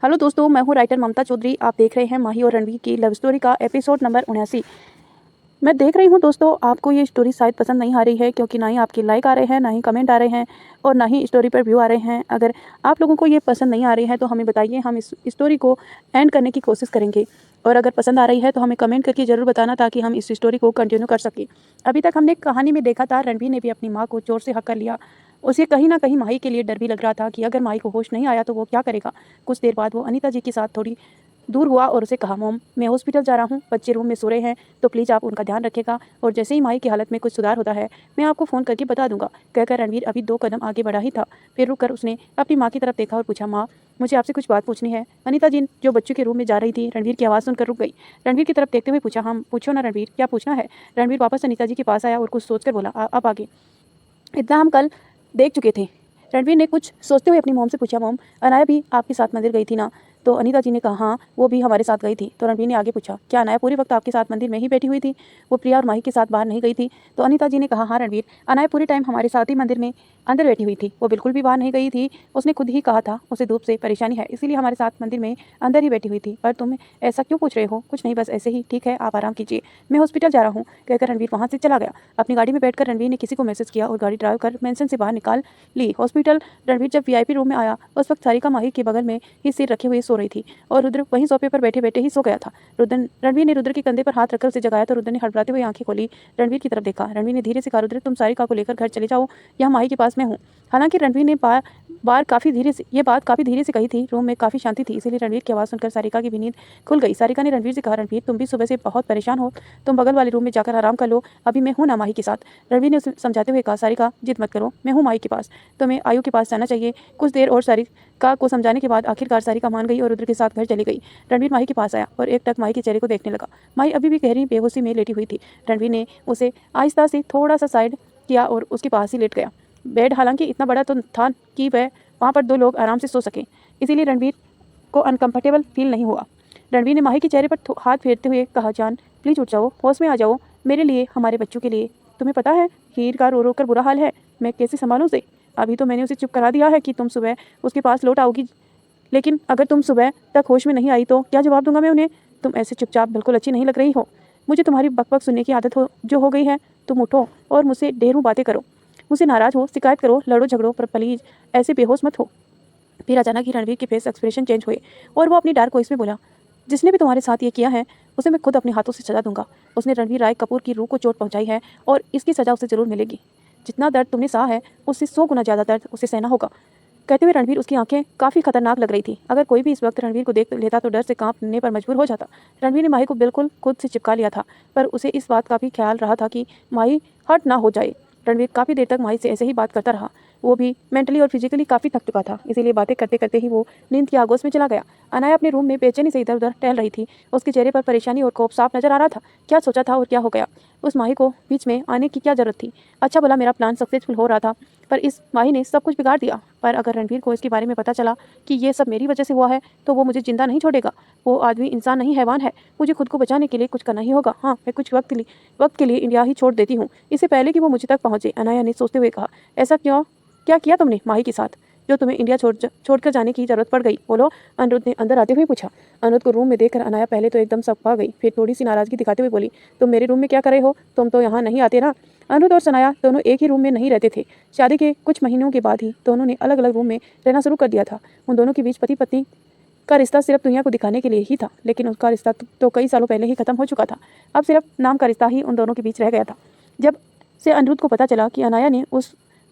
Hello दोस्तों, मैं हूँ राइटर ममता चौधरी। आप देख रहे हैं माही और रणवीर की लव स्टोरी का एपिसोड नंबर 79। मैं देख रही हूँ दोस्तों, आपको ये स्टोरी शायद पसंद नहीं आ रही है, क्योंकि ना ही आपके लाइक आ रहे हैं, ना ही कमेंट आ रहे हैं और ना ही स्टोरी पर व्यू आ रहे हैं। अगर आप लोगों को ये पसंद नहीं आ रही है तो हमें बताइए, हम इस स्टोरी को एंड करने की कोशिश करेंगे। और अगर पसंद आ रही है तो हमें कमेंट करके ज़रूर बताना, ताकि हम इस स्टोरी को कंटिन्यू कर सकें। अभी तक हमने कहानी में देखा था, रणवीर ने भी अपनी माँ को जोर से हक कर लिया। उसे कहीं ना कहीं माही के लिए डर भी लग रहा था कि अगर माही को होश नहीं आया तो वो क्या करेगा। कुछ देर बाद वो अनीता जी के साथ थोड़ी दूर हुआ और उसे कहा, मॉम मैं हॉस्पिटल जा रहा हूँ, बच्चे रूम में सो रहे हैं, तो प्लीज़ आप उनका ध्यान रखिएगा, और जैसे ही माही की हालत में कुछ सुधार होता है मैं आपको फ़ोन करके बता दूंगा। कहकर रणवीर अभी 2 कदम आगे बढ़ा ही था, फिर रुक कर उसने अपनी माँ की तरफ देखा और पूछा, माँ मुझे आपसे कुछ बात पूछनी है। अनीता जी जो बच्चों के रूम में जा रही थी, रणवीर की आवाज़ सुनकर रुक गई। रणवीर की तरफ देखते हुए पूछा, हम पूछो ना रणवीर, क्या पूछना है। रणवीर वापस अनीता जी के पास आया और कुछ सोचकर बोला, अब आगे। इतना हम कल देख चुके थे। रणवीर ने कुछ सोचते हुए अपनी मॉम से पूछा, मॉम अनाया भी आपके साथ मंदिर गई थी ना। तो अनीता जी ने कहा, हाँ वो भी हमारे साथ गई थी। तो रणवीर ने आगे पूछा, क्या अनाया पूरे वक्त आपके साथ मंदिर में ही बैठी हुई थी, वो प्रिया और माही के साथ बाहर नहीं गई थी। तो अनीता जी ने कहा, हाँ रणवीर, अनाया पूरे टाइम हमारे साथ ही मंदिर में अंदर बैठी हुई थी, वो बिल्कुल भी बाहर नहीं गई थी। उसने खुद ही कहा था उसे धूप से परेशानी है, इसीलिए हमारे साथ मंदिर में अंदर ही बैठी हुई थी। पर तुम ऐसा क्यों पूछ रहे हो। कुछ नहीं, बस ऐसे ही। ठीक है, आप आराम कीजिए, मैं हॉस्पिटल जा रहा हूँ, कहकर रणवीर वहाँ से चला गया। अपनी गाड़ी में बैठकर रणवीर ने किसी को मैसेज किया और गाड़ी ड्राइव कर मेंशन से बाहर निकाल ली। हॉस्पिटल रणवीर जब वीआईपी रूम में आया, उस वक्त सारिका माही के बगल में ही सिर रखे हुए सो रही थी और रुद्र वहीं सोफे पर बैठे बैठे ही सो गया था। रणवीर ने रुद्र के कंधे पर हाथ रखकर उसे जगाया तो रुद्र ने हड़बड़ाते हुए आंखें खोली, रणवीर की तरफ देखा। रणवीर ने धीरे से कहा, रुद्र तुम सारिका को लेकर घर चले जाओ, यहाँ माही के पास मैं हूँ। हालांकि रणवीर ने बात काफी धीरे से कही थी। रूम में काफी शांति थी, इसीलिए रणवीर की आवाज़ सुनकर सारिका की भी नींद खुल गई। सारिका ने रणवीर से कहा, रणवीर तुम भी सुबह से बहुत परेशान हो, तुम बगल वाले रूम में जाकर आराम कर लो, अभी मैं हूँ ना माही के साथ। रणवीर ने उसे समझाते हुए कहा, सारिका जिद मत करो, मैं हूँ माही के पास, तुम्हें आयु के पास जाना चाहिए। कुछ देर और सारिका को समझाने के बाद आखिरकार सारिका मान गई और रुद्र के साथ घर चली गई। रणवीर माही के पास आया और एक टक माही के चेहरे को देखने लगा। माही अभी भी गहरी बेहोशी में लेटी हुई थी। रणवीर ने उसे आहिस्ता से थोड़ा सा साइड किया और उसके पास ही लेट गया। बेड हालांकि इतना बड़ा तो था कि वह वहाँ पर 2 लोग आराम से सो सकें, इसीलिए रणवीर को अनकंफर्टेबल फील नहीं हुआ। रणवीर ने माही के चेहरे पर हाथ फेरते हुए कहा, जान प्लीज़ उठ जाओ, होश में आ जाओ, मेरे लिए, हमारे बच्चों के लिए। तुम्हें पता है हीर का रो रो कर बुरा हाल है, मैं कैसे संभालूं उसे। अभी तो मैंने उसे चुप करा दिया है कि तुम सुबह उसके पास लौट आओगी, लेकिन अगर तुम सुबह तक होश में नहीं आई तो क्या जवाब दूंगा मैं उन्हें। तुम ऐसे चुपचाप बिल्कुल अच्छी नहीं लग रही हो, मुझे तुम्हारी बकबक सुनने की आदत हो गई है। तुम उठो और मुझसे ढेरों बातें करो, मुझसे नाराज़ हो, शिकायत करो, लड़ो झगड़ो, पर प्लीज़ ऐसे बेहोश मत हो। फिर अचानक ही रणवीर के फेस एक्सप्रेशन चेंज हुए और वो अपनी डार्क वॉइस में बोला, जिसने भी तुम्हारे साथ ये किया है उसे मैं खुद अपने हाथों से सजा दूंगा। उसने रणवीर राय कपूर की रूह को चोट पहुंचाई है और इसकी सजा उसे जरूर मिलेगी। जितना दर्द तुमने सहा है उससे 100 गुना ज़्यादा दर्द उसे सहना होगा। कहते हुए रणवीर, उसकी आंखें काफ़ी खतरनाक लग रही थी। अगर कोई भी इस वक्त रणवीर को देख लेता तो डर से कांपने पर मजबूर हो जाता। रणवीर ने माही को बिल्कुल खुद से चिपका लिया था, पर उसे इस बात का भी ख्याल रहा था कि माही हर्ट ना हो जाए। रणवीर काफ़ी देर तक माही से ऐसे ही बात करता रहा। वो भी मेंटली और फिजिकली काफ़ी थक चुका था, इसीलिए बातें करते करते ही वो नींद की आगोश में चला गया। अनाया अपने रूम में बेचैनी से इधर उधर टहल रही थी। उसके चेहरे पर परेशानी और खौफ साफ नजर आ रहा था। क्या सोचा था और क्या हो गया। उस माही को बीच में आने की क्या जरूरत थी। अच्छा भला मेरा प्लान सक्सेसफुल हो रहा था, पर इस माही ने सब कुछ बिगाड़ दिया। पर अगर रणवीर को इसके बारे में पता चला कि ये सब मेरी वजह से हुआ है तो वो मुझे जिंदा नहीं छोड़ेगा। वो आदमी इंसान नहीं हैवान है। मुझे खुद को बचाने के लिए कुछ करना ही होगा। हाँ, मैं कुछ वक्त के लिए इंडिया ही छोड़ देती हूँ, इससे पहले कि वो मुझे तक पहुँचे। अनाया ने सोचते हुए कहा, ऐसा क्यों, क्या किया तुमने माही के साथ जो तुम्हें इंडिया छोड़कर जाने की जरूरत पड़ गई, बोलो। अनिरुद्ध ने अंदर आते हुए पूछा। अनिरुद्ध को रूम में देखकर अनाया पहले तो एकदम सकपा गई, फिर थोड़ी सी नाराजगी दिखाते हुए बोली, तुम मेरे रूम में क्या कर रहे हो, तुम तो यहाँ नहीं आते ना। अनिरुद्ध और सनाया दोनों एक ही रूम में नहीं रहते थे। शादी के कुछ महीनों के बाद ही दोनों ने अलग अलग रूम में रहना शुरू कर दिया था। उन दोनों के बीच पति पत्नी का रिश्ता सिर्फ दुनिया को दिखाने के लिए ही था, लेकिन उसका रिश्ता तो कई सालों पहले ही खत्म हो चुका था। अब सिर्फ नाम का रिश्ता ही उन दोनों के बीच रह गया था। जब से अनिरुद्ध को पता चला कि अनाया ने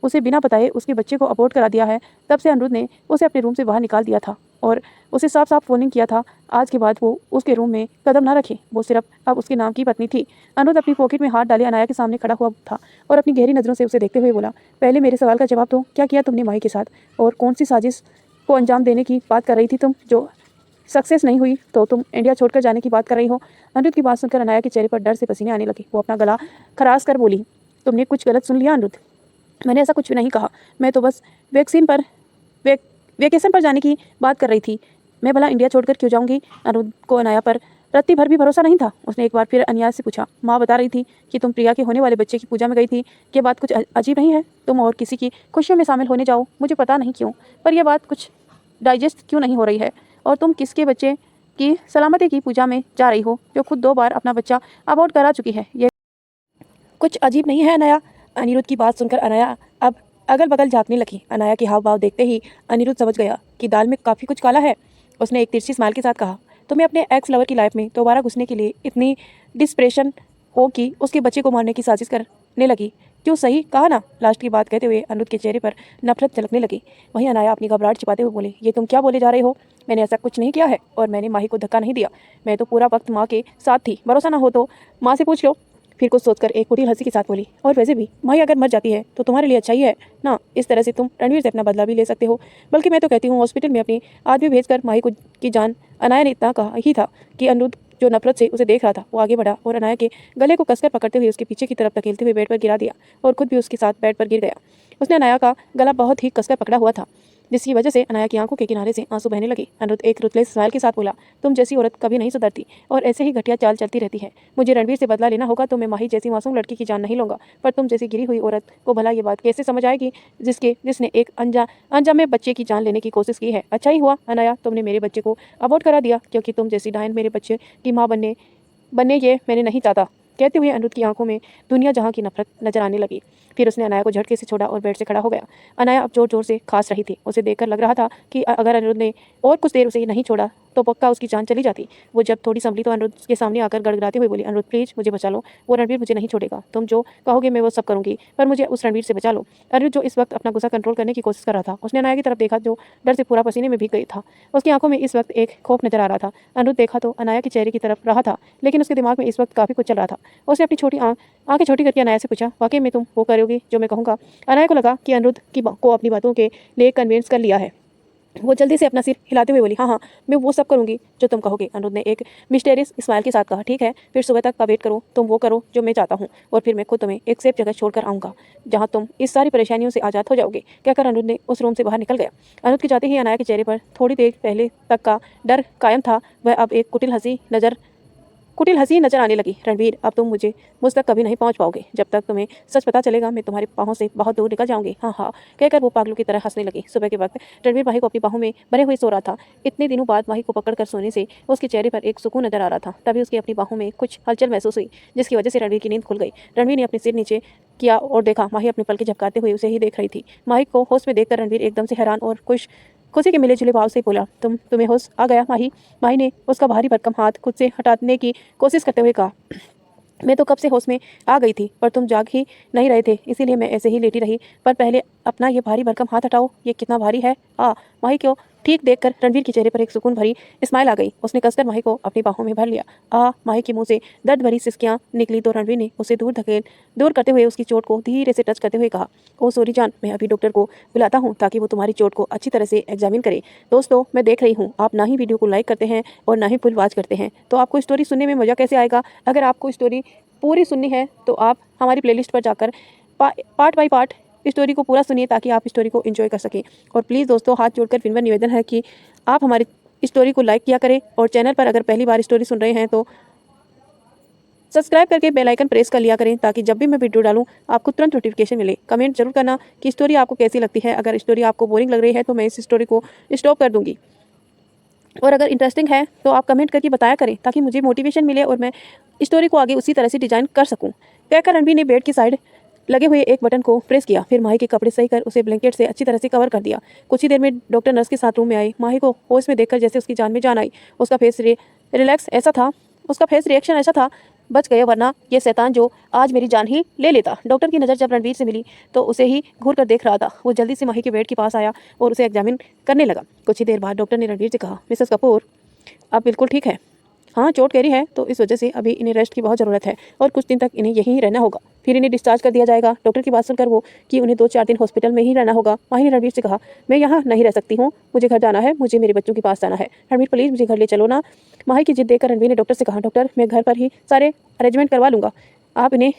उसे बिना बताए उसके बच्चे को अबॉर्ट करा दिया है, तब से अनिरुद्ध ने उसे अपने रूम से बाहर निकाल दिया था और उसे साफ साफ वार्निंग किया था, आज के बाद वो उसके रूम में कदम ना रखे। वो सिर्फ अब उसके नाम की पत्नी थी। अनिरुद्ध अपनी पॉकेट में हाथ डाले अनाया के सामने खड़ा हुआ था और अपनी गहरी नज़रों से उसे देखते हुए बोला, पहले मेरे सवाल का जवाब दो, क्या किया तुमने माही के साथ और कौन सी साजिश को अंजाम देने की बात कर रही थी तुम, जो सक्सेस नहीं हुई तो तुम इंडिया छोड़कर जाने की बात कर रही हो। अनिरुद्ध की बात सुनकर अनाया के चेहरे पर डर से पसीने आने लगे। वो अपना गला खराश कर बोली, तुमने कुछ गलत सुन लिया अनिरुद्ध, मैंने ऐसा कुछ भी नहीं कहा। मैं तो बस वेकेशन पर जाने की बात कर रही थी। मैं भला इंडिया छोड़कर क्यों जाऊंगी। अनिरुद्ध को अनाया पर रत्ती भर भी भरोसा नहीं था। उसने एक बार फिर अनाया से पूछा, माँ बता रही थी कि तुम प्रिया के होने वाले बच्चे की पूजा में गई थी, ये बात कुछ अजीब नहीं है। तुम और किसी की खुशियों में शामिल होने जाओ, मुझे पता नहीं क्यों, पर यह बात कुछ डाइजेस्ट क्यों नहीं हो रही है और तुम किसके बच्चे की सलामती की पूजा में जा रही हो जो खुद 2 बार अपना बच्चा अबॉर्ट करा चुकी है। ये कुछ अजीब नहीं है अनाया? अनिरुद्ध की बात सुनकर अनाया अब अगल बगल झाँकने लगी। अनाया के हाव भाव देखते ही अनिरुद्ध समझ गया कि दाल में काफ़ी कुछ काला है। उसने एक तिरछी स्माइल के साथ कहा, तुम्हें अपने एक्स लवर की लाइफ में दोबारा घुसने के लिए इतनी डिस्प्रेशन हो कि उसके बच्चे को मारने की साजिश करने लगी। क्यों, सही कहा ना? लास्ट की बात कहते हुए अनिरुद्ध के चेहरे पर नफरत झलकने लगी। वहीं अनाया अपनी घबराहट छिपाते हुए बोली, ये तुम क्या बोले जा रहे हो? मैंने ऐसा कुछ नहीं किया है और मैंने माही को धक्का नहीं दिया। मैं तो पूरा वक्त माँ के साथ थी। भरोसा ना हो तो माँ से पूछ लो। फिर कुछ सोचकर एक कुटिल हंसी के साथ बोली, और वैसे भी माही अगर मर जाती है तो तुम्हारे लिए अच्छा ही है ना। इस तरह से तुम रणवीर से अपना बदला भी ले सकते हो। बल्कि मैं तो कहती हूँ हॉस्पिटल में अपनी आदमी भेजकर माही को की जान। अनाया ने इतना कहा ही था कि अनिरुद्ध जो नफरत से उसे देख रहा था वो आगे बढ़ा और अनाया के गले को कसकर पकड़ते हुए उसके पीछे की तरफ धकेलते हुए बेड पर गिरा दिया और खुद भी उसके साथ बेड पर गिर गया। उसने अनाया का गला बहुत ही कसकर पकड़ा हुआ था जिसकी वजह से अनाया की आंखों के किनारे से आंसू बहने लगे। अनिरुद्ध एक रुतलेस स्माइल के साथ बोला, तुम जैसी औरत कभी नहीं सुधरती और ऐसे ही घटिया चाल चलती रहती है। मुझे रणवीर से बदला लेना होगा तो मैं माही जैसी मासूम लड़की की जान नहीं लूंगा, पर तुम जैसी गिरी हुई औरत को भला ये बात कैसे समझ आएगी जिसने एक अनजाने बच्चे की जान लेने की कोशिश की है। अच्छा ही हुआ अनाया तुमने मेरे बच्चे को अबॉर्ट करा दिया, क्योंकि तुम जैसी डायन मेरे बच्चे की माँ बनने ये मैंने नहीं चाहता। कहते हुए अनिरुद्ध की आंखों में दुनिया जहां की नफरत नजर आने लगी। फिर उसने अनाया को झटके से छोड़ा और बेड से खड़ा हो गया। अनाया अब जोर जोर से खांस रही थी। उसे देखकर लग रहा था कि अगर अनिरुद्ध ने और कुछ देर उसे नहीं छोड़ा तो पक्का उसकी जान चली जाती। वो जब थोड़ी संभली तो अनिरुद्ध के सामने आकर गड़गड़ाते हुए बोली, अनिरुद्ध प्लीज मुझे बचा लो, वो रणवीर मुझे नहीं छोड़ेगा। तुम जो कहोगे मैं वो सब करूंगी, पर मुझे उस रणवीर से बचा लो। अनिरुद्ध जो इस वक्त अपना गुस्सा कंट्रोल करने की कोशिश कर रहा था, उसने अनाया की तरफ देखा जो डर से पूरा पसीने में भीग गई था। उसकी आंखों में इस वक्त एक खौफ नजर आ रहा था। अनिरुद्ध देखा तो अनाया के चेहरे की तरफ रहा था, लेकिन उसके दिमाग में इस वक्त काफी कुछ चल रहा था। उसने अपनी छोटी आंखें छोटी करके अनाया से पूछा, वाकई में तुम वो करोगी जो मैं कहूँगा? अनाया को लगा कि अनिरुद्ध को अपनी बातों के लिए कन्विंस कर लिया है। वो जल्दी से अपना सिर हिलाते हुए बोली, हाँ हाँ मैं वो सब करूंगी जो तुम कहोगे। अनिरुद्ध ने एक मिस्टेरियस स्माइल के साथ कहा, ठीक है फिर सुबह तक का वेट करो, तुम वो करो जो मैं चाहता हूँ और फिर मैं खुद तुम्हें एक सेफ जगह छोड़कर आऊँगा जहाँ तुम इस सारी परेशानियों से आज़ाद हो जाओगे। कहकर अनिरुद्ध ने उस रूम से बाहर निकल गया। अनिरुद्ध के जाते ही अनाया के चेहरे पर थोड़ी देर पहले तक का डर कायम था, वह अब एक कुटिल हंसी नजर आने लगी। रणवीर अब तुम मुझ तक कभी नहीं पहुंच पाओगे। जब तक तुम्हें सच पता चलेगा मैं तुम्हारे बाहों से बहुत दूर निकल जाऊंगी। हाँ हाँ कहकर वो पागलों की तरह हंसने लगी। सुबह के वक्त रणवीर माही को अपनी बाहों में भरे हुए सो रहा था। इतने दिनों बाद माही को पकड़कर सोने से उसके चेहरे पर एक सुकून नजर आ रहा था। तभी उसकी अपनी बाहों में कुछ हलचल महसूस हुई जिसकी वजह से रणवीर की नींद खुल गई। रणवीर ने अपने सिर नीचे किया और देखा माही अपने पलके झपकाते हुए उसे ही देख रही थी। माही को होश में देखकर रणवीर एकदम से हैरान और खुशी के मिले जुले भाव से बोला, तुम्हें होश आ गया माही? माही ने उसका भारी भरकम हाथ खुद से हटाने की कोशिश करते हुए कहा, मैं तो कब से होश में आ गई थी पर तुम जाग ही नहीं रहे थे, इसीलिए मैं ऐसे ही लेटी रही। पर पहले अपना ये भारी भरकम हाथ हटाओ, ये कितना भारी है। माही को ठीक देखकर रणवीर के चेहरे पर एक सुकून भरी स्माइल आ गई। उसने कसकर माही को अपनी बाहों में भर लिया। माही के मुंह से दर्द भरी सिसकियां निकली तो रणवीर ने उसे दूर करते हुए उसकी चोट को धीरे से टच करते हुए कहा, ओ सॉरी जान, मैं अभी डॉक्टर को बुलाता हूँ ताकि वो तुम्हारी चोट को अच्छी तरह से एग्जामिन करे। दोस्तों मैं देख रही हूँ आप ना ही वीडियो को लाइक करते हैं और ना ही फुल वॉच करते हैं, तो आपको स्टोरी सुनने में मज़ा कैसे आएगा? अगर आपको स्टोरी पूरी सुननी है तो आप हमारी प्लेलिस्ट पर जाकर पार्ट बाय पार्ट स्टोरी को पूरा सुनिए ताकि आप स्टोरी को एंजॉय कर सकें। और प्लीज़ दोस्तों हाथ जोड़कर विनम्र निवेदन है कि आप हमारी स्टोरी को लाइक किया करें और चैनल पर अगर पहली बार स्टोरी सुन रहे हैं तो सब्सक्राइब करके बेल आइकन प्रेस कर लिया करें ताकि जब भी मैं वीडियो डालूं आपको तुरंत नोटिफिकेशन मिले। कमेंट जरूर करना कि स्टोरी आपको कैसी लगती है। अगर स्टोरी आपको बोरिंग लग रही है तो मैं इस स्टोरी को स्टॉप कर दूंगी, और अगर इंटरेस्टिंग है तो आप कमेंट करके बताया करें ताकि मुझे मोटिवेशन मिले और मैं स्टोरी को आगे उसी तरह से डिजाइन कर सकूं। कहकर रणवीर ने बेड की साइड लगे हुए एक बटन को प्रेस किया, फिर माही के कपड़े सही कर उसे ब्लैंकेट से अच्छी तरह से कवर कर दिया। कुछ ही देर में डॉक्टर नर्स के साथ रूम में आए। माही को होश में देखकर जैसे उसकी जान में जान आई। उसका फेस रिएक्शन ऐसा था, बच गए वरना ये शैतान जो आज मेरी जान ही ले लेता। डॉक्टर की नज़र जब रणवीर से मिली तो उसे ही घूर कर देख रहा था। वो जल्दी से माही के बेड के पास आया और उसे एग्जामिन करने लगा। कुछ ही देर बाद डॉक्टर ने रणवीर से कहा, मिसेस कपूर अब बिल्कुल ठीक है। हाँ चोट गहरी है तो इस वजह से अभी इन्हें रेस्ट की बहुत ज़रूरत है और कुछ दिन तक इन्हें यहीं रहना होगा, फिर इन्हें डिस्चार्ज कर दिया जाएगा। डॉक्टर की बात सुनकर वो कि उन्हें 2-4 दिन हॉस्पिटल में ही रहना होगा। माही ने रणवीर से कहा, मैं यहाँ नहीं रह सकती हूँ, मुझे घर जाना है, मुझे मेरे बच्चों के पास जाना है। रणवीर प्लीज़ मुझे घर ले चलो ना। माही की जिद देखकर रणवीर ने डॉक्टर से कहा, डॉक्टर मैं घर पर ही सारे अरेंजमेंट करवा लूँगा, आप इन्हें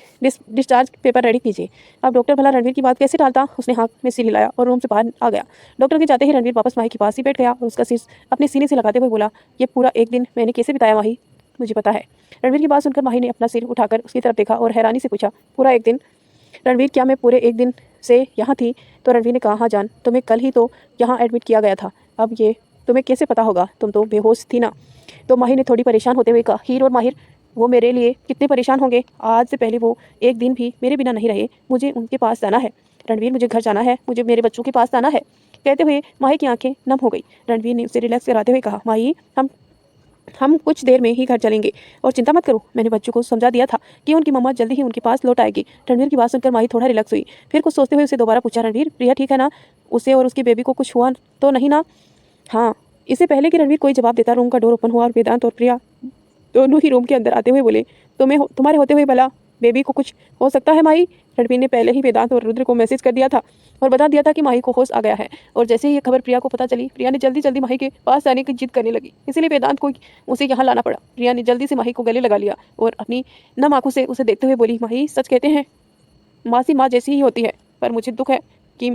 डिस्चार्ज पेपर रेडी कीजिए। अब डॉक्टर भला रणवीर की बात कैसे टालता। उसने हाथ में सिर हिलाया और रूम से बाहर आ गया। डॉक्टर के जाते ही रणवीर वापस माही के पास ही बैठ गया और उसका सिर अपने सीने से लगाते हुए बोला, ये पूरा एक दिन मैंने कैसे बिताया माही, मुझे पता है। रणवीर की बात सुनकर माही ने अपना सिर उठाकर उसकी तरफ देखा और हैरानी से पूछा, पूरा एक दिन? रणवीर क्या मैं पूरे 1 दिन से यहाँ थी? तो रणवीर ने कहा हाँ जान, तुम्हें कल ही तो यहाँ एडमिट किया गया था। अब ये तुम्हें कैसे पता होगा, तुम तो बेहोश थी ना। तो माही ने थोड़ी परेशान होते हुए कहा, हीर और माहिर वो मेरे लिए कितने परेशान होंगे। आज से पहले वो 1 दिन भी मेरे बिना नहीं रहे। मुझे उनके पास जाना है रणवीर, मुझे घर जाना है, मुझे मेरे बच्चों के पास जाना है। कहते हुए माही की आंखें नम हो गई। रणवीर ने उसे रिलैक्स कराते हुए कहा, माही हम कुछ देर में ही घर चलेंगे और चिंता मत करो, मैंने बच्चों को समझा दिया था कि उनकी मम्मा जल्दी ही उनके पास लौट आएगी। रणवीर की बात सुनकर माही थोड़ा रिलैक्स हुई। फिर कुछ सोचते हुए उसे दोबारा पूछा, रणवीर प्रिया ठीक है ना? उसे और उसकी बेबी को कुछ हुआ तो नहीं ना? हाँ। इससे पहले कि रणवीर कोई जवाब देता, रूम का डोर ओपन हुआ और वेदांत और प्रिया दोनों ही रूम के अंदर आते हुए बोले, तुम्हारे होते हुए भला बेबी को कुछ हो सकता है माही? रणवीर ने पहले ही वेदांत और रुद्र को मैसेज कर दिया था और बता दिया था कि माही को होश आ गया है। और जैसे ही ये खबर प्रिया को पता चली, प्रिया ने जल्दी जल्दी माही के पास जाने की जिद करने लगी। इसीलिए वेदांत को उसे यहाँ लाना पड़ा। प्रिया ने जल्दी से माही को गले लगा लिया और अपनी नम आंखों से उसे देखते हुए बोली, माही सच कहते हैं मासी माँ जैसी ही होती है, पर मुझे दुख है कि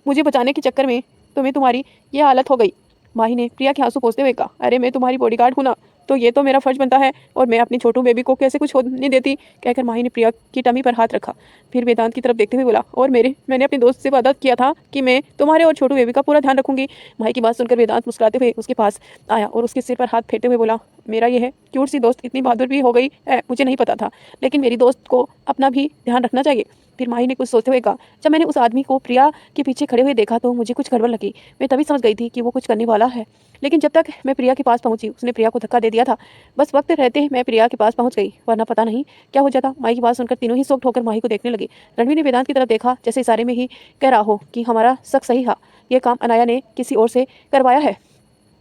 मुझे बचाने के चक्कर में तुम्हारी ये हालत हो गई। माही ने प्रिया के आंसू पोंछते हुए कहा, अरे मैं तुम्हारी बॉडीगार्ड हूं ना, तो ये तो मेरा फर्ज बनता है और मैं अपनी छोटू बेबी को कैसे कुछ होने देती। कहकर माही ने प्रिया की टमी पर हाथ रखा। फिर वेदांत की तरफ देखते हुए बोला, और मैंने अपने दोस्त से वादा किया था कि मैं तुम्हारे और छोटू बेबी का पूरा ध्यान रखूंगी। माही की बात सुनकर वेदांत मुस्कुराते हुए उसके पास आया और उसके सिर पर हाथ फेरते हुए बोला, मेरा ये है क्यूट सी दोस्त इतनी बहादुर भी हो गई है, मुझे नहीं पता था, लेकिन मेरी दोस्त को अपना भी ध्यान रखना चाहिए। फिर माही ने कुछ सोचते हुए कहा, जब मैंने उस आदमी को प्रिया के पीछे खड़े हुए देखा तो मुझे कुछ गड़बड़ लगी। मैं तभी समझ गई थी कि वो कुछ करने वाला है, लेकिन जब तक मैं प्रिया के पास पहुंची उसने प्रिया को धक्का दे दिया था। बस वक्त रहते मैं प्रिया के पास पहुंच गई, वरना पता नहीं क्या हो जाता। माही की बात सुनकर तीनों ही शॉक्ड होकर माही को देखने लगे। रणवीर ने वेदांत की तरफ देखा, जैसे इशारे में ही कह रहा हो कि हमारा शक सही था, यह काम अनाया ने किसी और से करवाया है।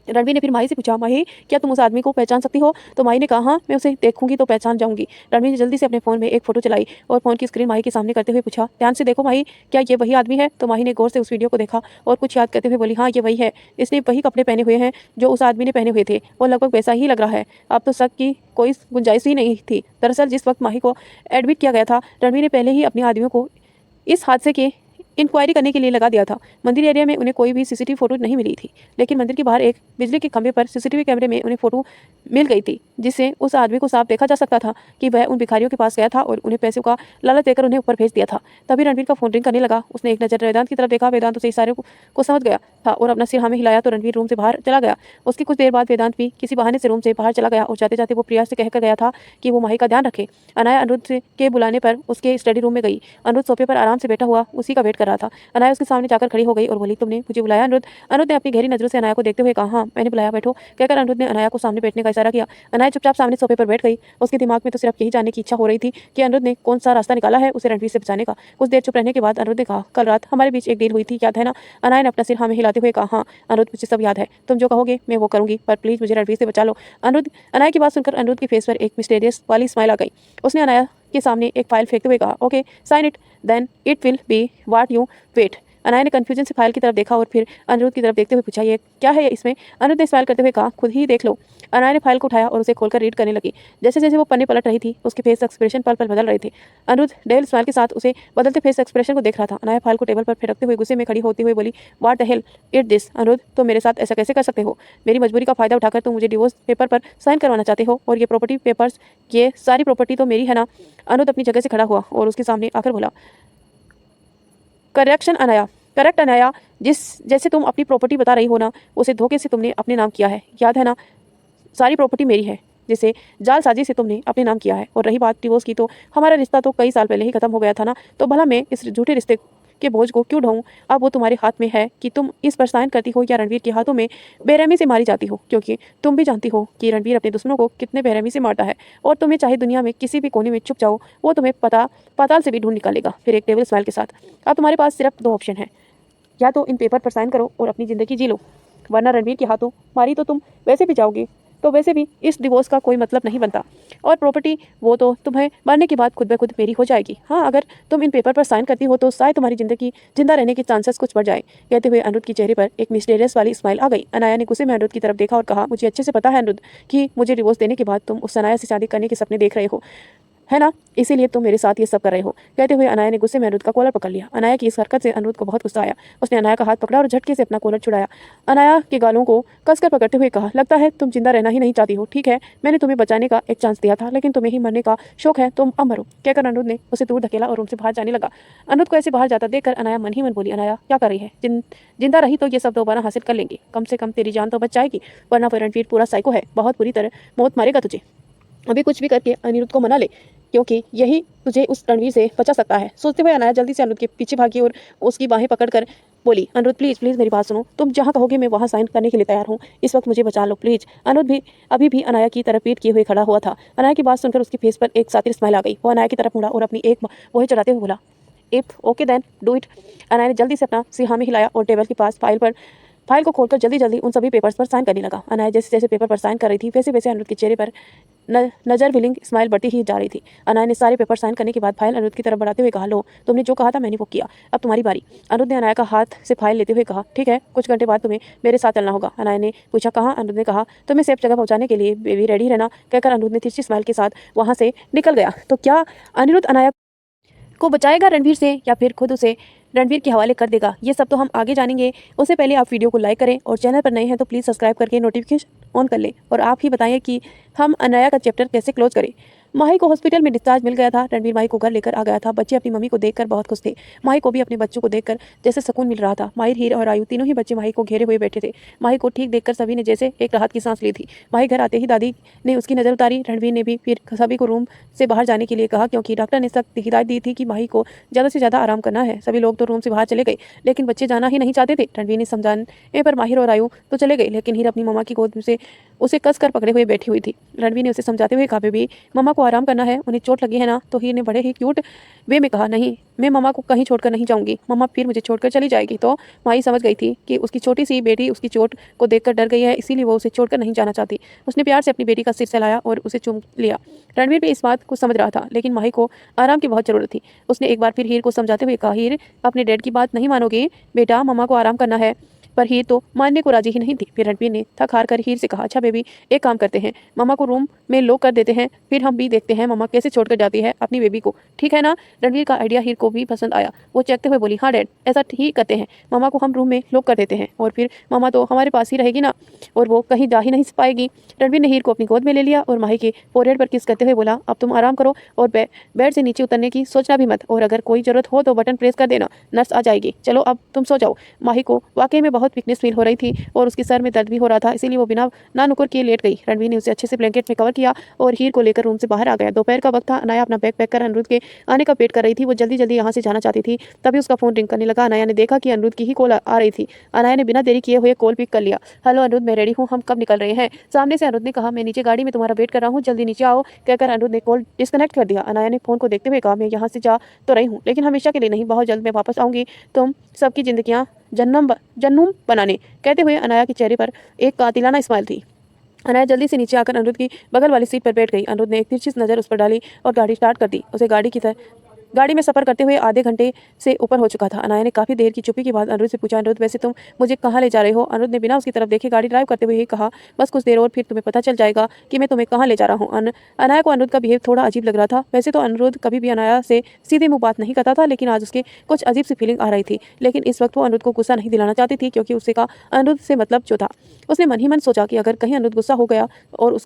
रणवीर ने फिर माही से पूछा, माही क्या तुम उस आदमी को पहचान सकती हो? तो माही ने कहा, हाँ मैं उसे देखूंगी तो पहचान जाऊंगी। रणवीर ने जल्दी से अपने फोन में एक फोटो चलाई और फोन की स्क्रीन माही के सामने करते हुए पूछा, ध्यान से देखो माही, क्या ये वही आदमी है? तो माही ने गौर से उस वीडियो को देखा और कुछ याद करते हुए बोली, हाँ ये वही है, इसने वही कपड़े पहने हुए हैं जो उस आदमी ने पहने हुए थे, वो लगभग वैसा ही लग रहा है। अब तो शक की कोई गुंजाइश ही नहीं थी। दरअसल जिस वक्त माही को एडमिट किया गया था, रणवीर ने पहले ही अपने आदमियों को इस हादसे के इंक्वायरी करने के लिए लगा दिया था। मंदिर एरिया में उन्हें कोई भी सीसीटीवी फोटो नहीं मिली थी, लेकिन मंदिर के बाहर एक बिजली के खंभे पर सीसीटीवी कैमरे में उन्हें फोटो मिल गई थी, जिससे उस आदमी को साफ देखा जा सकता था कि वह उन भिखारियों के पास गया था और उन्हें पैसों का लालच देकर उन्हें ऊपर भेज दिया था। तभी रणवीर का फोन रिंग करने लगा। उसने एक नजर वेदांत की तरफ देखा। वेदांत उसे इशारे को समझ गया था और अपना सिर हाँ में हिलाया तो रणवीर रूम से बाहर चला गया। उसकी कुछ देर बाद वेदांत भी किसी बहाने से रूम से बाहर चला गया और जाते जाते वो प्रिया से कहकर गया था कि वो माही का ध्यान रखे। अनाया अनिरुद्ध के बुलाने पर उसके स्टडी रूम में गई। अनिरुद्ध सोफे पर आराम से बैठा हुआ उसी का वेट कर रहा था। अनाया उसके सामने जाकर खड़ी हो गई और बोली, तुमने मुझे बुलाया अनिरुद्ध? अनिरुद्ध ने अपनी गहरी नजरों से अनाया को देखते हुए कहा, हाँ मैंने बुलाया, बैठो। कहकर अनिरुद्ध ने अनाया को सामने बैठने का इशारा किया। अनाया चुपचाप सामने सोफे पर बैठ गई। उसके दिमाग में तो सिर्फ यही जानने की इच्छा हो रही थी कि अनिरुद्ध ने कौन सा रास्ता निकाला है उसे रणवीर से बचाने का। कुछ देर चुप रहने के बाद अनिरुद्ध ने कहा, कल रात हमारे बीच एक डील हुई थी, याद है ना? अनाया ने अपना सिर हाँ में हिलाते हुए कहा, हाँ अनिरुद्ध मुझे सब याद है, तुम जो कहोगे मैं वो करूंगी, पर प्लीज मुझे रणवीर से बचा लो। अनाया की बात सुनकर अनिरुद्ध के फेस पर एक मिस्टीरियस वाली स्माइल आ गई। उसने अनाया के सामने एक फाइल फेंकते हुए कहा, okay sign it, then it will be what you wait. Anaya ने कंफ्यूजन से फाइल की तरफ देखा और फिर अनिरुद्ध की तरफ देखते हुए पूछा, ये क्या है इसमें? अनिरुद्ध ने स्माइल करते हुए कहा, खुद ही देख लो। अनाया ने फाइल को उठाया और उसे खोलकर रीड करने लगी। जैसे जैसे वो पन्ने पलट रही थी उसके फेस एक्सप्रेशन पल पल बदल रहे थे। अनिरुद्ध डेल स्माइल के साथ उसे बदलते फेस एक्सप्रेशन को देख रहा था। अनाया फाइल को टेबल पर फेंकते हुए गुस्से में खड़ी होती हुई बोली, what the hell it this? Aniruddh तुम मेरे साथ ऐसा कैसे कर सकते हो? मेरी मजबूरी का फायदा उठाकर तुम मुझे डिवोर्स पेपर पर साइन करवाना चाहते हो, और ये प्रॉपर्टी पेपर्स, ये सारी प्रॉपर्टी तो मेरी है ना? अनिरुद्ध अपनी जगह से खड़ा हुआ और उसके सामने आकर बोला, करेक्ट अनाया, जैसे तुम अपनी प्रॉपर्टी बता रही हो ना, उसे धोखे से तुमने अपने नाम किया है, याद है ना? सारी प्रॉपर्टी मेरी है जिसे जालसाजी से तुमने अपने नाम किया है। और रही बात डिवोर्स की, तो हमारा रिश्ता तो कई साल पहले ही खत्म हो गया था ना, तो भला मैं इस झूठे रिश्ते के बोझ को क्यों ढोऊं? अब वो तुम्हारे हाथ में है कि तुम इस पर साइन करती हो या रणवीर के हाथों में बेरहमी से मारी जाती हो, क्योंकि तुम भी जानती हो कि रणवीर अपने दुश्मनों को कितने बेरहमी से मारता है, और तुम्हें चाहे दुनिया में किसी भी कोने में छुप जाओ, वो तुम्हें पाताल से भी ढूंढ निकालेगा। फिर एक टेबल स्माइल के साथ, अब तुम्हारे पास सिर्फ 2 ऑप्शन है, या तो इन पेपर पर साइन करो और अपनी ज़िंदगी जी लो, वरना रणवीर के हाथों मारी तो तुम वैसे भी जाओगे, तो वैसे भी इस डिवोर्स का कोई मतलब नहीं बनता, और प्रॉपर्टी वो तो तुम्हें मरने के बाद खुद ब खुद मेरी हो जाएगी। हाँ, अगर तुम इन पेपर पर साइन करती हो तो शायद तुम्हारी ज़िंदगी जिंदा रहने के चांसेस कुछ बढ़ जाए। कहते हुए अनिरुद्ध के चेहरे पर एक मिस्टीरियस वाली स्माइल आ गई। अनाया ने गुस्से में अनिरुद्ध की तरफ देखा और कहा, मुझे अच्छे से पता है अनिरुद्ध कि मुझे डिवोर्स देने के बाद तुम उस अनाया से शादी करने के सपने देख रहे हो। है ना, इसीलिए तुम मेरे साथ ये सब कर रहे हो। कहते हुए अनाया ने गुस्से में अनिरुद्ध का कॉलर पकड़ लिया। अनाया की इस हरकत से अनिरुद्ध को बहुत गुस्सा आया। उसने अनाया का हाथ पकड़ा और झटके से अपना कॉलर छुड़ाया। अनाया के गालों को कसकर पकड़ते हुए कहा, लगता है तुम जिंदा रहना ही नहीं चाहती हो। ठीक है, मैंने तुम्हें बचाने का एक चांस दिया था, लेकिन तुम्हें ही मरने का शौक है, तुम अब मरो। कहकर अनिरुद्ध ने उसे दूर धकेला और रूम से बाहर जाने लगा। अनिरुद्ध को ऐसे बाहर जाता देखकर अनाया मन ही मन बोली, अनाया क्या कर रही है? जिंदा रही तो ये सब दोबारा हासिल कर लेंगे, कम से कम तेरी जान तो बच जाएगी, वरना रणवीर पूरा साइको है, बहुत बुरी तरह मौत मारेगा तुझे। अभी कुछ भी करके अनिरुद्ध को मना ले, क्योंकि यही तुझे उस रणवीर से बचा सकता है। सोचते हुए अनाया जल्दी से अनिरुद्ध के पीछे भागी और उसकी बाहें पकड़कर बोली, अनिरुद्ध प्लीज़ प्लीज़ मेरी बात सुनो, तुम जहाँ कहोगे मैं वहाँ साइन करने के लिए तैयार हूँ, इस वक्त मुझे बचा लो प्लीज़। अनिरुद्ध भी अभी भी अनाया की तरफ पीठ किए हुए खड़ा हुआ था। अनाया की बात सुनकर उसके फेस पर एक सातिर स्माइल आ गई। वो अनाया की तरफ मुड़ा और अपनी एक वही चढ़ाते हुए बोला, if okay then do it. Anaya ने जल्दी से अपना सिरहामी हिलाया और टेबल के पास फाइल को खोलकर जल्दी जल्दी उन सभी पेपर्स पर साइन करने लगा। अनाया जैसे जैसे पेपर पर साइन कर रही थी, वैसे वैसे अनिरुद्ध के चेहरे पर नजर विलिंग स्माइल बढ़ती ही जा रही थी। अनाया ने सारे पेपर साइन करने के बाद फाइल अनिरुद्ध की तरफ बढ़ाते हुए कहा, लो तुमने जो कहा था मैंने वो किया, अब तुम्हारी बारी। अनिरुद्ध ने अनाया का हाथ से फाइल लेते हुए कहा, ठीक है, कुछ घंटे बाद तुम्हें मेरे साथ चलना होगा। अनाया ने पूछा, कहाँ? अनिरुद्ध ने कहा, तुम्हें सेफ जगह पहुंचाने के लिए बेबी रेडी रहना। कहकर अनिरुद्ध ने तिरछी स्माइल के साथ वहां से निकल गया। तो क्या अनिरुद्ध अनाया को बचाएगा रणवीर से, या फिर खुद उसे रणवीर के हवाले कर देगा? ये सब तो हम आगे जानेंगे। उससे पहले आप वीडियो को लाइक करें और चैनल पर नए हैं तो प्लीज़ सब्सक्राइब करके नोटिफिकेशन ऑन कर लें। और आप ही बताएं कि हम अनाया का चैप्टर कैसे क्लोज करें। माही को हॉस्पिटल में डिस्चार्ज मिल गया था। रणवीर माही को घर लेकर आ गया था। बच्चे अपनी मम्मी को देखकर बहुत खुश थे। माही को भी अपने बच्चों को देखकर जैसे सुकून मिल रहा था। माहिर, हीर और आयु तीनों ही बच्चे माही को घेरे हुए बैठे थे। माही को ठीक देखकर सभी ने जैसे एक राहत की सांस ली थी। माही घर आते ही दादी ने उसकी नज़र उतारी। रणवीर ने भी फिर सभी को रूम से बाहर जाने के लिए कहा, क्योंकि डॉक्टर ने सख्त हिदायत दी थी कि माही को ज़्यादा से ज़्यादा आराम करना है। सभी लोग तो रूम से बाहर चले गए, लेकिन बच्चे जाना ही नहीं चाहते थे। रणवीर ने समझाने पर माहिर और आयु तो चले गए, लेकिन हीर अपनी मम्मा की गोद से उसे कसकर पकड़े हुए बैठी हुई थी। रणवीर ने उसे समझाते हुए कहा, बेबी मम्मा को आराम करना है, उन्हें चोट लगी है ना? तो हीर ने बड़े ही क्यूट वे में कहा, नहीं मैं मम्मा को कहीं छोड़कर नहीं जाऊंगी, मम्मा फिर मुझे छोड़कर चली जाएगी। तो माही समझ गई थी कि उसकी छोटी सी बेटी उसकी चोट को देखकर डर गई है, इसीलिए वो उसे छोड़कर नहीं जाना चाहती। उसने प्यार से अपनी बेटी का सिर सहलाया और उसे चूम लिया। रणवीर भी इस बात को समझ रहा था, लेकिन माही को आराम की बहुत जरूरत थी। उसने एक बार फिर हीर को समझाते हुए कहा, हीर अपने डैड की बात नहीं मानोगे बेटा, मम्मा को आराम करना है। पर हीर तो मानने को राजी ही नहीं थी। फिर रणवीर ने थक हार कर हीर से कहा, अच्छा बेबी एक काम करते हैं, मम्मा को रूम में लॉक कर देते हैं, फिर हम भी देखते हैं मम्मा कैसे छोड़कर जाती है अपनी बेबी को, ठीक है ना? रणवीर का आइडिया हीर को भी पसंद आया। वो चेकते हुए बोली, हाँ डैड ऐसा ठीक करते हैं, मम्मा को हम रूम में लॉक कर देते हैं और फिर मम्मा तो हमारे पास ही रहेगी ना, और वो कहीं जा ही नहीं पाएगी। रणवीर ने हीर को अपनी गोद में ले लिया और माही के फोरहेड पर किस करते हुए बोला, अब तुम आराम करो और बेड से नीचे उतरने की सोचना भी मत, और अगर कोई जरूरत हो तो बटन प्रेस कर देना, नर्स आ जाएगी। चलो अब तुम सो जाओ। माही को वाकई में बहुत वीकनेस फील हो रही थी और उसके सर में दर्द भी हो रहा था, इसीलिए वो बिना ना नुकर किए लेट गई। रणवीर ने उसे अच्छे से ब्लैंकेट में कवर किया और हीर को लेकर रूम से बाहर आ गया। दोपहर का वक्त था। अनाया अपना बैग पैक कर अनिरुद्ध के आने का वेट कर रही थी। वो जल्दी जल्दी यहाँ से जाना चाहती थी, तभी उसका फोन रिंग करने लगा। अनाया ने देखा कि अनिरुद्ध की ही कॉल आ रही थी। अनाया ने बिना देरी किए हुए कॉल पिक कर लिया। हेलो अनिरुद्ध, मैं रेडी हूँ, हम कब निकल रहे हैं? सामने से अनिरुद्ध ने कहा, मैं नीचे गाड़ी में तुम्हारा वेट कर रहा हूँ, जल्दी नीचे आओ। कहकर अनिरुद्ध ने कॉल डिस्कनेक्ट कर दिया। अनाया ने फोन को देखते हुए कहा, मैं यहाँ से जा तो रही हूँ, लेकिन हमेशा के लिए नहीं, बहुत जल्द मैं वापस आऊंगी तुम सबकी जिंदगियाँ जन्नूम बनाने। कहते हुए अनाया के चेहरे पर एक कातिलाना स्माइल थी। अनाया जल्दी से नीचे आकर अनिरुद्ध की बगल वाली सीट पर बैठ गई। अनिरुद्ध ने एक तिरछी नज़र उस पर डाली और गाड़ी स्टार्ट कर दी। उसे गाड़ी में सफ़र करते हुए आधे घंटे से ऊपर हो चुका था। अनाया ने काफ़ी देर की चुप्पी के बाद अनिरुद्ध से पूछा, अनिरुद्ध वैसे तुम मुझे कहाँ ले जा रहे हो? अनिरुद्ध ने बिना उसकी तरफ देखे गाड़ी ड्राइव करते हुए ही कहा, बस कुछ देर और फिर तुम्हें पता चल जाएगा कि मैं तुम्हें कहाँ ले जा रहा हूँ। अनाया को अनिरुद्ध का बिहेव थोड़ा अजीब लग रहा था। वैसे तो अनिरुद्ध कभी भी अनाया से सीधे मुँह बात नहीं करता था, लेकिन आज उसके कुछ अजीब सी फीलिंग आ रही थी। लेकिन इस वक्त वो अनिरुद्ध को गुस्सा नहीं दिलाना चाहती थी, क्योंकि उससे का अनिरुद्ध से मतलब जो था। उसने मन ही मन सोचा कि अगर कहीं अनिरुद्ध गुस्सा हो गया और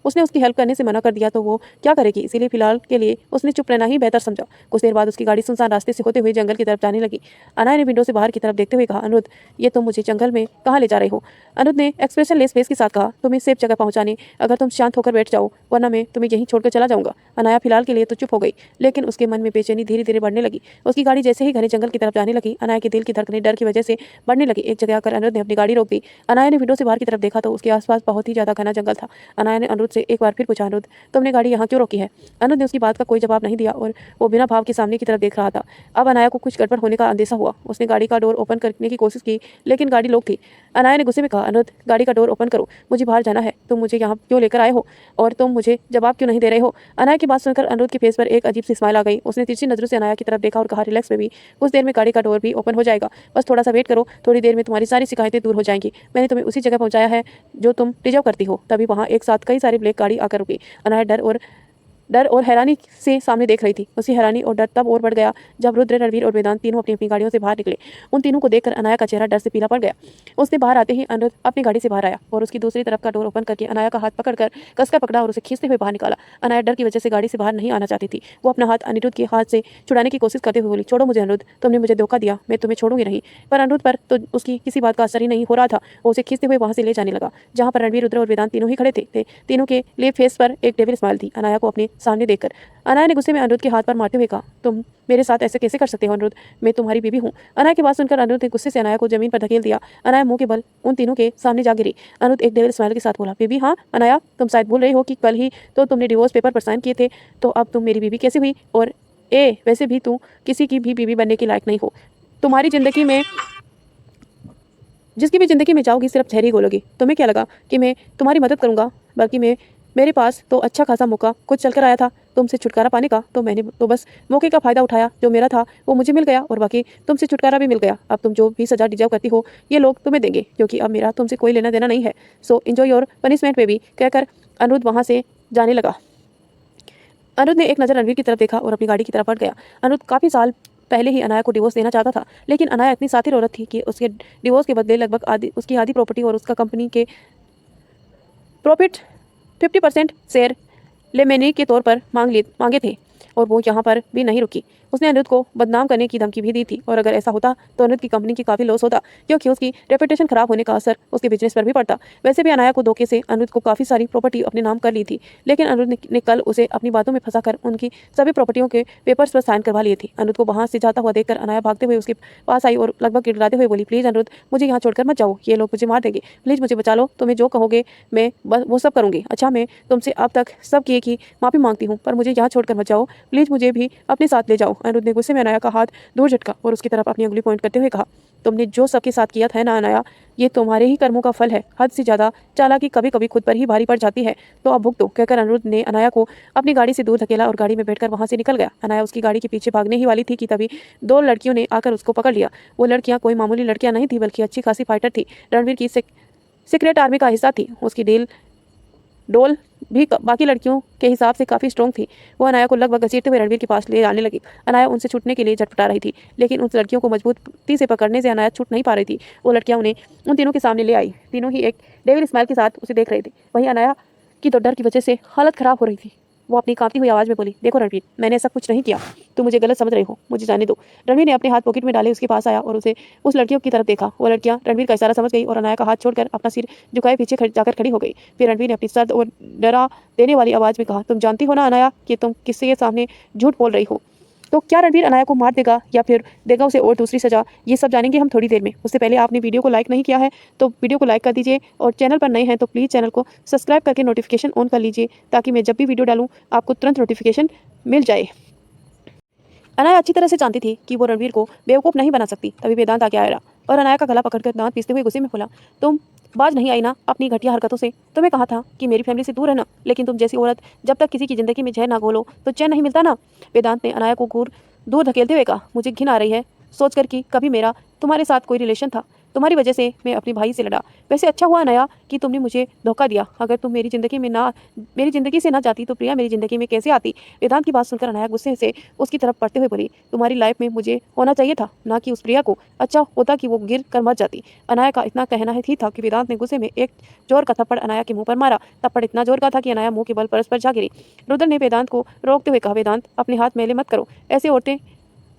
उसने उसकी हेल्प करने से मना कर दिया तो वो क्या करेगी, इसीलिए फिलहाल के लिए उसने चुप रहना ही बेहतर समझा। कुछ देर बाद उसकी गाड़ी सुनसान रास्ते से होते हुए जंगल की तरफ जाने लगी। अनाया ने विंडो से बाहर की तरफ देखते हुए कहा, अनिरुद्ध ये तुम मुझे जंगल में कहाँ ले जा रहे हो? अनिरुद्ध ने एक्सप्रेशन लेस फेस के साथ कहा, तुम्हें सेफ जगह पहुंचाने, अगर तुम शांत होकर बैठ जाओ, वरना मैं तुम्हें यहीं छोड़कर चला जाऊंगा। अनाया फिलहाल के लिए तो चुप हो गई, लेकिन उसके मन में बेचैनी धीरे धीरे बढ़ने लगी। उसकी गाड़ी जैसे ही घने जंगल की तरफ जाने लगी, अनाया के दिल की धड़कनें डर की वजह से बढ़ने लगी। एक जगह आकर अनिरुद्ध ने अपनी गाड़ी रोक दी। अनाया ने विंडो से बाहर की तरफ देखा तो उसके आसपास बहुत ही ज्यादा घना जंगल था। अनाया ने अनिरुद्ध से एक बार फिर पूछा, अनिरुद्ध तुमने गाड़ी यहाँ क्यों रोकी है? अनिरुद्ध ने उसकी बात का कोई जवाब नहीं दिया और वो बिना भाव के सामने की तरफ देख रहा था। अब अनाया को कुछ गड़बड़ होने का अंदेशा हुआ। उसने गाड़ी का डोर ओपन करने की कोशिश की, लेकिन गाड़ी लॉक थी। अनाया ने गुस्से में कहा, अनिरुद्ध गाड़ी का डोर ओपन करो, मुझे बाहर जाना है, तुम मुझे यहाँ क्यों लेकर आए हो और तुम मुझे जवाब क्यों नहीं दे रहे हो? अनाया की बात सुनकर अनिरुद्ध के फेस पर एक अजीब सी स्माइल आ गई। उसने तिरछी नजरों से अनाया की तरफ देखा और कहा, रिलैक्स बेबी, कुछ देर में गाड़ी का डोर भी ओपन हो जाएगा, बस थोड़ा सा वेट करो, थोड़ी देर में तुम्हारी सारी शिकायतें दूर हो जाएंगी। मैंने तुम्हें उसी जगह पहुंचाया है जो तुम डिजर्व करती हो। तभी वहाँ एक साथ कई सारी ब्लैक गाड़ी आकर रुकी। अनाया डर और हैरानी से सामने देख रही थी। उसकी हैरानी और डर तब और बढ़ गया जब रुद्र, रणवीर और वेदांत तीनों अपनी अपनी गाड़ियों से बाहर निकले। उन तीनों को देखकर अनाया का चेहरा डर से पीला पड़ गया। उसने बाहर आते ही अनिरुद्ध अपनी गाड़ी से बाहर आया और उसकी दूसरी तरफ का डोर ओपन करके अनाया का हाथ पकड़कर कसकर पकड़ा और उसे खींचते हुए बाहर निकाला। अनाया डर की वजह से गाड़ी से बाहर नहीं आना चाहती थी। वो अपना हाथ अनिरुद्ध के हाथ से छुड़ाने की कोशिश करते हुए बोली, छोड़ो मुझे अनिरुद्ध, तुमने मुझे धोखा दिया, मैं तुम्हें छोड़ूंगी नहीं। पर अनिरुद्ध पर तो उसकी किसी बात का असर ही नहीं हो रहा था। वो उसे खींचते हुए वहां से ले जाने लगा जहां पर रणवीर, रुद्र और वेदांत तीनों ही खड़े थे। तीनों के लिए फेस पर एक डेविल स्माइल थी। अनाया को अपने सामने देखकर अनाया ने गुस्से में अनिरुद्ध के हाथ पर मारते हुए कहा, तुम मेरे साथ ऐसे कैसे कर सकते हो अनिरुद्ध, मैं तुम्हारी बीवी हूँ। अनाया की बात सुनकर अनिरुद्ध ने गुस्से से अनाया को जमीन पर धकेल दिया। अनाया मुंह के बल उन तीनों के सामने जा गिरी। अनिरुद्ध एक डेविल स्माइल के साथ बोला, बीवी? हाँ अनाया, तुम शायद भूल रही हो कि कल ही तो तुमने डिवोर्स पेपर पर साइन किए थे, तो अब तुम मेरी बीवी कैसे हुई? और वैसे भी तू किसी की भी बीवी बनने के लायक नहीं हो। तुम्हारी जिंदगी में जिसकी भी ज़िंदगी में जाओगी सिर्फ ठहरी बोलोगी। तुम्हें क्या लगा कि मैं तुम्हारी मदद करूंगा? बल्कि मेरे पास तो अच्छा खासा मौका खुद चलकर आया था तुमसे छुटकारा पाने का, तो मैंने तो बस मौके का फ़ायदा उठाया। जो मेरा था वो मुझे मिल गया और बाकी तुमसे छुटकारा भी मिल गया। अब तुम जो भी सज़ा डिजर्व करती हो ये लोग तुम्हें देंगे, क्योंकि अब मेरा तुमसे कोई लेना देना नहीं है। So enjoy your punishment baby, कहकर अनिरुद्ध वहाँ से जाने लगा। अनिरुद्ध ने एक नज़र रणवीर की तरफ देखा और अपनी गाड़ी की तरफ बढ़ गया। अनिरुद्ध काफ़ी साल पहले ही अनाया को डिवोर्स देना चाहता था, लेकिन अनाया इतनी सातिर औरत थी कि उसके डिवोर्स के बदले लगभग उसकी आधी प्रॉपर्टी और उसका कंपनी के प्रॉफिट 50% शेयर लेमेनी के तौर पर मांगे थे। और वो यहाँ पर भी नहीं रुकी। उसने अनिरुद्ध को बदनाम करने की धमकी भी दी थी, और अगर ऐसा होता तो अनिरुद्ध की कंपनी की काफ़ी लॉस होता, क्योंकि उसकी रेपुटेशन खराब होने का असर उसके बिजनेस पर भी पड़ता। वैसे भी अनाया को धोखे से अनिरुद्ध को काफ़ी सारी प्रॉपर्टी अपने नाम कर ली थी, लेकिन अनिरुद्ध ने कल उसे अपनी बातों में फंसाकर उनकी सभी प्रॉपर्टियों के पेपर्स पर साइन करवा लिए थे। अनिरुद्ध को वहाँ से जाता हुआ देखकर अनाया भागते हुए उसके पास आई और लगभग गिड़गिड़ाते हुए बोली, प्लीज़ अनिरुद्ध, मुझे यहाँ छोड़कर मत जाओ, ये लोग मुझे मार देंगे, प्लीज़ मुझे बचा लो, तुम्हें जो कहोगे मैं बस वो सब करूँगी। अच्छा, मैं तुमसे अब तक सब किए की माफ़ी मांगती हूँ, पर मुझे यहाँ छोड़कर मत जाओ, प्लीज़ मुझे भी अपने साथ ले जाओ। अनिरुद्ध ने गुस्से में अनाया का हाथ दूर झटका और उसकी तरफ अपनी उंगली पॉइंट करते हुए कहा, तुमने जो सबके साथ किया था ना अनाया, ये तुम्हारे ही कर्मों का फल है। हद से ज़्यादा चालाकी कभी कभी खुद पर ही भारी पड़ जाती है, तो अब भुगतो, कहकर अनिरुद्ध ने अनाया को अपनी गाड़ी से दूर धकेला और गाड़ी में बैठकर वहां से निकल गया। अनाया उसकी गाड़ी के पीछे भागने ही वाली थी कि तभी दो लड़कियों ने आकर उसको पकड़ लिया। वो लड़कियां कोई मामूली लड़कियां नहीं थी, बल्कि अच्छी खासी फाइटर थी। रणवीर की सीक्रेट आर्मी का हिस्सा थी। उसकी डोल भी बाकी लड़कियों के हिसाब से काफ़ी स्ट्रॉन्ग थी। वो अनाया को लगभग घसीटते हुए रणवीर के पास ले आने लगी। अनाया उनसे छूटने के लिए झटपटा रही थी, लेकिन उन लड़कियों को मजबूती से पकड़ने से अनाया छूट नहीं पा रही थी। वो लड़कियां उन्हें उन तीनों के सामने ले आई। तीनों ही एक डेविल स्माइल के साथ उसे देख रहे थे। वहीं अनाया की तो डर की वजह से हालत ख़राब हो रही थी। वो अपनी कांपती हुई आवाज़ में बोली, देखो रणवीर, मैंने ऐसा कुछ नहीं किया, तुम मुझे गलत समझ रहे हो, मुझे जाने दो। रणवीर ने अपने हाथ पॉकेट में डाले उसके पास आया और उसे उस लड़कियों की तरफ देखा। वो लड़कियां रणवीर का इशारा समझ गई और अनाया का हाथ छोड़कर अपना सिर झुकाए पीछे जाकर खड़ी हो गई। फिर रणवीर ने अपनी सर्द और डरा देने वाली आवाज़ में कहा, तुम जानती हो ना अनाया कि तुम किससे के सामने झूठ बोल रही हो। तो क्या रणवीर अनाया को मार देगा या फिर देगा उसे और दूसरी सजा, ये सब जानेंगे हम थोड़ी देर में। उससे पहले आपने वीडियो को लाइक नहीं किया है तो वीडियो को लाइक कर दीजिए, और चैनल पर नए हैं तो प्लीज़ चैनल को सब्सक्राइब करके नोटिफिकेशन ऑन कर लीजिए, ताकि मैं जब भी वीडियो डालूँ आपको तुरंत नोटिफिकेशन मिल जाए। अनाया अच्छी तरह से जानती थी कि वो रणवीर को बेवकूफ़ नहीं बना सकती। तभी वेदांत आगे आया और अनाया का गला पकड़कर दांत पीसते हुए गुस्से में बोला, तुम बाज नहीं आई ना अपनी घटिया हरकतों से? तुम्हें कहा था कि मेरी फैमिली से दूर रहना, लेकिन तुम जैसी औरत जब तक किसी की ज़िंदगी में जहर ना घोलो तो चैन नहीं मिलता ना। वेदांत ने अनाया को दूर धकेलते हुए कहा, मुझे घिन आ रही है सोचकर कि कभी मेरा तुम्हारे साथ कोई रिलेशन था। तुम्हारी वजह से मैं अपने भाई से लड़ा। वैसे अच्छा हुआ अनाया कि तुमने मुझे धोखा दिया। अगर तुम मेरी ज़िंदगी से ना जाती तो प्रिया मेरी ज़िंदगी में कैसे आती। वेदांत की बात सुनकर अनाया गुस्से से उसकी तरफ पड़ते हुए बोली, तुम्हारी लाइफ में मुझे होना चाहिए था, ना कि उस प्रिया को। अच्छा होता कि वो गिर कर मर जाती। अनाया का इतना कहना ही था कि वेदांत ने गुस्से में एक जोर का थप्पड़ अनाया के मुंह पर मारा। थप्पड़ इतना जोर का था कि अनाया मुंह के बल परस्पर जा गिरी। रुद्र ने वेदांत को रोकते हुए कहा, वेदांत अपने हाथ मैले मत करो, ऐसे औरतें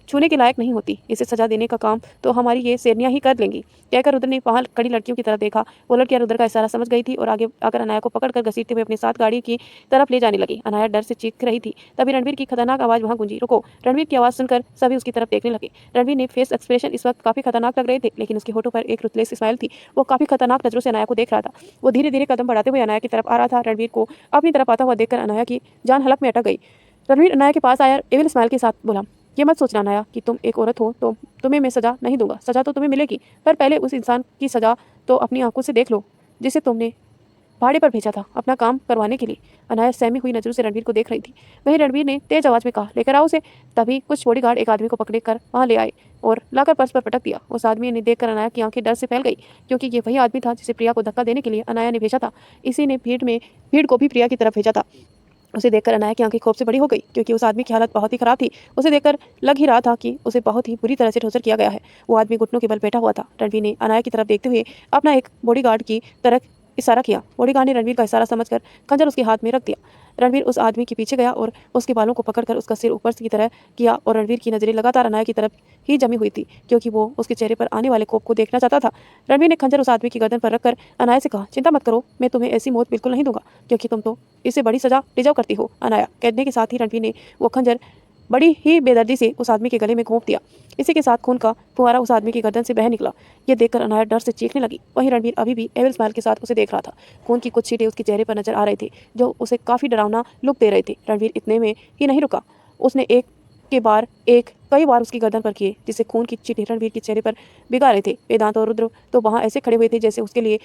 छूने के लायक नहीं होती, इसे सजा देने का काम तो हमारी ये शेरनियां ही कर लेंगी। कहकर रुद्र ने वहां खड़ी लड़कियों की तरफ देखा। वो लड़कियां रुद्र का इशारा समझ गई थी और आगे आकर अनाया को पकड़कर घसीटते हुए अपने साथ गाड़ी की तरफ ले जाने लगी। अनाया डर से चीख रही थी। तभी रणवीर की खतरनाक आवाज़ वहां गूंजी। रुको। रणवीर की आवाज़ सुनकर सभी उसकी तरफ देखने लगे। रणवीर ने फेस एक्सप्रेशन इस वक्त काफ़ी खतरनाक लग रहे थे, लेकिन उसके होठों पर एक रुतलेस स्माइल थी। वो काफ़ी खतरनाक नजरों से अनाया को देख रहा था। वो धीरे धीरे कदम बढ़ाते हुए अनाया की तरफ आ रहा था। रणवीर को अपनी तरफ आता हुआ देखकर अनाया की जान हलक में अटक गई। रणवीर अनाया के पास आया, एविल स्माइल के साथ बोला, ये मत सोचना अनाया कि तुम एक औरत हो तो तुम्हें मैं सज़ा नहीं दूंगा। सज़ा तो तुम्हें मिलेगी, पर पहले उस इंसान की सज़ा तो अपनी आंखों से देख लो जिसे तुमने भाड़े पर भेजा था अपना काम करवाने के लिए। अनाया सहमी हुई नजरों से रणवीर को देख रही थी। वहीं रणवीर ने तेज आवाज़ में कहा, लेकर आओ उसे। तभी कुछ बॉडीगार्ड एक आदमी को पकड़े कर वहाँ ले आए और लाकर पर्स पर पटक दिया। उस आदमी ने देखकर अनाया की आंखें डर से फैल गई, क्योंकि ये वही आदमी था जिसे प्रिया को धक्का देने के लिए अनाया ने भेजा था। इसी ने भीड़ को भी प्रिया की तरफ भेजा था। उसे देखकर अनाया की आंखें खौफ से बड़ी हो गई, क्योंकि उस आदमी की हालत बहुत ही खराब थी। उसे देखकर लग ही रहा था कि उसे बहुत ही बुरी तरह से टॉर्चर किया गया है। वो आदमी घुटनों के बल बैठा हुआ था। रणवीर ने अनाया की तरफ देखते हुए अपना एक बॉडीगार्ड की तरफ इशारा किया। बॉडीगार्ड ने रणवीर का इशारा समझकर खंजर उसके हाथ में रख दिया। रणवीर उस आदमी के पीछे गया और उसके बालों को पकड़कर उसका सिर ऊपर की तरह किया, और रणवीर की नजरें लगातार अनाया की तरफ ही जमी हुई थी, क्योंकि वो उसके चेहरे पर आने वाले खौफ को देखना चाहता था। रणवीर ने खंजर उस आदमी की गर्दन पर रखकर अनाया से कहा, चिंता मत करो, मैं तुम्हें ऐसी मौत बिल्कुल नहीं दूंगा, क्योंकि तुम तो इससे बड़ी सजा डिजर्व करती हो। अनाया कहने के साथ ही रणवीर ने वो खंजर बड़ी ही बेदर्दी से उस आदमी के गले में घोंप दिया। इसी के साथ खून का फुहारा उस आदमी की गर्दन से बह निकला। यह देखकर अनाया डर से चीखने लगी। वहीं रणवीर अभी भी एविल स्माइल के साथ उसे देख रहा था। खून की कुछ छींटे उसके चेहरे पर नजर आ रहे थे, जो उसे काफी डरावना लुक दे रहे थे। रणवीर इतने में ही नहीं रुका। उसने एक के बाद एक कई बार उसकी गर्दन पर किए, जिससे खून की छींटे रणवीर के चेहरे पर भिगा रहे थे। वेदांत और रुद्र तो वहां ऐसे खड़े हुए थे जैसे उसके लिए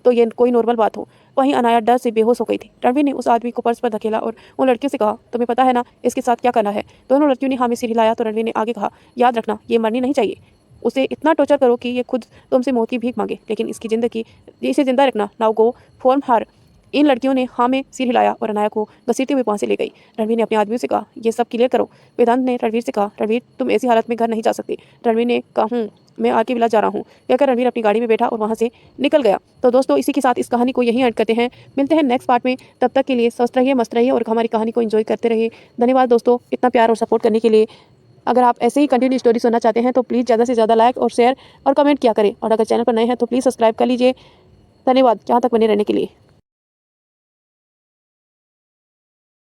तो ये कोई नॉर्मल बात हो। वहीं अनाया डर से बेहोश हो गई थी। रणवीर ने उस आदमी को पर्स पर धकेला और उन लड़कियों से कहा, तुम्हें पता है ना इसके साथ क्या करना है। दोनों लड़कियों ने हाँ में सिर हिलाया तो रणवीर ने आगे कहा, याद रखना ये मरनी नहीं चाहिए। उसे इतना टॉर्चर करो कि ये खुद तुमसे मौत की भीख मांगे, लेकिन इसे जिंदा रखना। नाउ गो फॉर्म हार। इन लड़कियों ने हाँ में सिर हिलाया और अनाया को घसीटते हुए वहां से ले गई। रणवीर ने अपने आदमियों से कहा, ये सब क्लियर करो। वेदांत ने रणवीर से कहा, रणवीर तुम ऐसी हालत में घर नहीं जा सकते। रणवीर ने कहा, मैं आर के विला जा रहा हूँ, कहकर रणवीर अपनी गाड़ी में बैठा और वहां से निकल गया। तो दोस्तों इसी के साथ इस कहानी को यहीं एंड करते हैं। मिलते हैं नेक्स्ट पार्ट में। तब तक के लिए स्वस्थ रहिए, मस्त रहिए और हमारी कहानी को एंजॉय करते रहिए। धन्यवाद दोस्तों इतना प्यार और सपोर्ट करने के लिए। अगर आप ऐसे ही कंटिन्यू स्टोरी सुनना चाहते हैं तो प्लीज़ ज़्यादा से ज़्यादा लाइक और शेयर और कमेंट किया करें, और अगर चैनल पर नए हैं तो प्लीज़ सब्सक्राइब कर लीजिए। धन्यवाद यहाँ तक बने रहने के लिए।